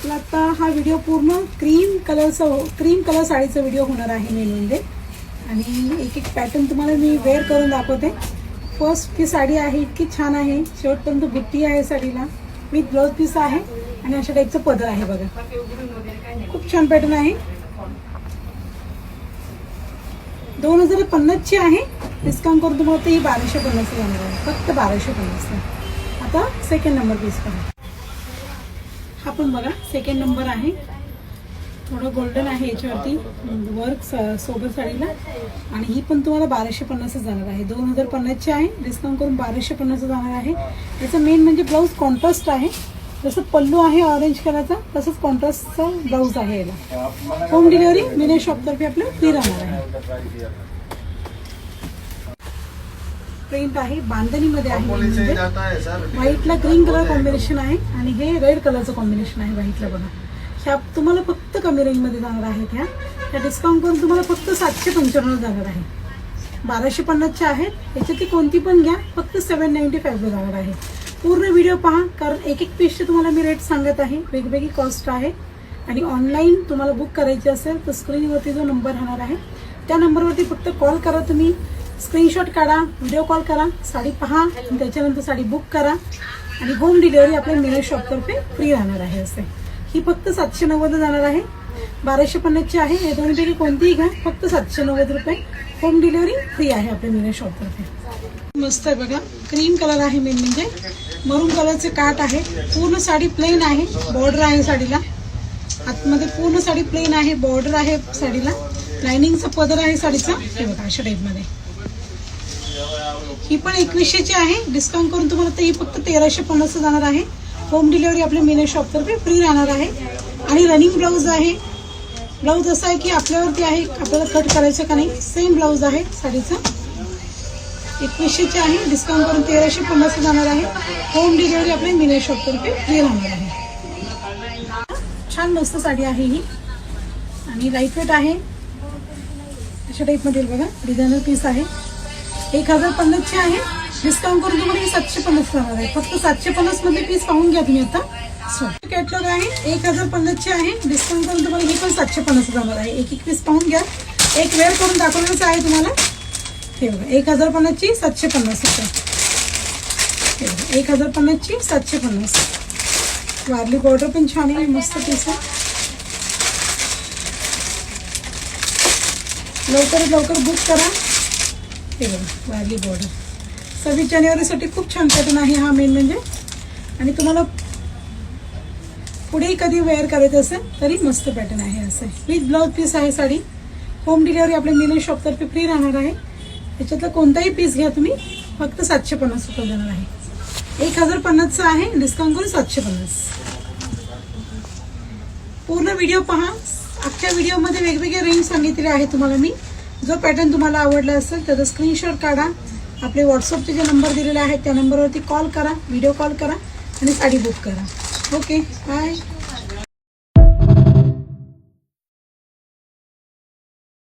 आपला आता हा व्हिडिओ पूर्ण क्रीम कलर साडीचा व्हिडिओ होणार आहे मेन म्हणजे. आणि एक एक पॅटर्न तुम्हाला मी वेअर करून दाखवते. फर्स्ट ती साडी आहे, इतकी छान आहे, शेवटपर्यंत बुट्टी आहे साडीला, विथ ब्लाउज पीस आहे आणि अशा टाईपचं पदर आहे बघा. खूप छान पॅटर्न आहे. 2050 ची आहे. डिस्काउंट करून तुम्हाला ही 1250 जाणार आहे, फक्त 1250. आता सेकंड नंबर पीस पहा. हा पण बघा सेकंड नंबर आहे. थोडं गोल्डन आहे याच्यावरती वर्क सोबत साडीला. आणि ही पण तुम्हाला 1250 जाणार आहे. 2050 ची आहे, डिस्काउंट करून 1250 जाणार आहे. याचं मेन म्हणजे ब्लाऊज कॉन्ट्रास्ट आहे. जसं पल्लू आहे ऑरेंज कलरचा, तसंच कॉन्ट्रास्टचा ब्लाऊज आहे याला. होम डिलिव्हरी मिने शॉपतर्फे आपलं फ्री राहणार आहे. प्रिंट आहे, बांधणीमध्ये आहे. म्हणजे व्हाईटला ग्रीन कलर कॉम्बिनेशन आहे आणि हे रेड कलरचं कॉम्बिनेशन आहे व्हाईटला बघा. ह्या तुम्हाला फक्त कमी रेंजमध्ये जाणार आहेत. ह्या डिस्काउंट करून तुम्हाला फक्त 795 जाणार आहे. 1250च्या आहेत. याच्यातली कोणती पण घ्या, फक्त 795 जाणार आहे. पूर्ण व्हिडिओ पहा, कारण एक एक पीसचे तुम्हाला मी रेट सांगत आहे, वेगवेगळी कॉस्ट आहे. आणि ऑनलाईन तुम्हाला बुक करायची असेल तर स्क्रीनवरती जो नंबर राहणार आहे त्या नंबरवरती फक्त कॉल करा. तुम्ही स्क्रीनशॉट काढा, व्हिडिओ कॉल करा, साडी पहा आणि त्याच्यानंतर साडी बुक करा. आणि होम डिलिव्हरी आपल्या मिने शॉपतर्फे फ्री राहणार आहे. असे ही फक्त 790 जाणार आहे. 1250ची आहे. या दोन्हीपैकी कोणतीही घ्या, फक्त 790 रुपये. होम डिलिव्हरी फ्री आहे आपल्या मिने शॉपतर्फे. मस्त आहे बघा, क्रीम कलर आहे मेन म्हणजे. मरून कलरचे काठ आहे. पूर्ण साडी प्लेन आहे, बॉर्डर आहे साडीला. आतमध्ये पूर्ण साडी प्लेन आहे, बॉर्डर आहे साडीला. लाइनिंगचा पदर आहे साडीचा. हे बघा अशा टाईपमध्ये. ही पण 2100ची आहे. डिस्काउंट करून तुम्हाला तर ही फक्त 1350 जाणार आहे. होम डिलिव्हरी आपल्या मिने शॉपतर्फे फ्री राहणार आहे. आणि रनिंग ब्लाऊज आहे. ब्लाऊज असा आहे की आपल्यावरती आहे, आपल्याला कट करायचं का नाही. सेम ब्लाऊज आहे साडीचा. 2100ची आहे. डिस्काउंट करून 1350 जाणार आहे. होम डिलिव्हरी आपल्या मिने शॉपतर्फे फ्री राहणार आहे. छान मस्त साडी आहे ही आणि लाईट वेट आहे. अशा टाईपमध्ये बघा, डिझायनर पीस आहे. 1050ची आहे. डिस्काउंट करून तुम्हाला 750 जाणार आहे. फक्त 750 मध्ये पीस पाहून घ्या तुम्ही आता. कॅटलॉग आहे. 1050ची आहे. डिस्काउंट करून तुम्हाला ही पण 750 जाणार आहे. एक एक पीस पाहून घ्या. एक वेअर करून दाखवण्याचं आहे तुम्हाला. हे बघा 1050ची 750 रुपये. हे बघा 1050ची 750. वारली बॉर्डर पण छान आहे, मस्त पीस आहे. लवकरात लवकर बुक करा. हे बघा वारली बॉर्डर. 26 जानेवारीसाठी खूप छान पॅटर्न आहे हा मेन म्हणजे. आणि तुम्हाला पुढेही कधी वेअर करायचं असेल तरी मस्त पॅटर्न आहे. असं विथ ब्लाउज पीस आहे साडी. होम डिलिव्हरी आपल्या मिने शॉपतर्फे फ्री राहणार आहे. याच्यातलं कोणताही पीस घ्या तुम्ही, फक्त 750 रुपये देणार आहे. 1050चं आहे. डिस्काउंट करून 750. पूर्ण व्हिडिओ पहा. अख्ख्या व्हिडिओमध्ये वेगवेगळे रेंज सांगितलेले आहे तुम्हाला मी. जो पॅटर्न तुम्हाला आवडला असेल त्याचा स्क्रीनशॉट काढा. आपले व्हॉट्सअपचे जे नंबर दिलेले आहेत त्या नंबरवरती कॉल करा, व्हिडिओ कॉल करा आणि साडी बुक करा. Okay bye.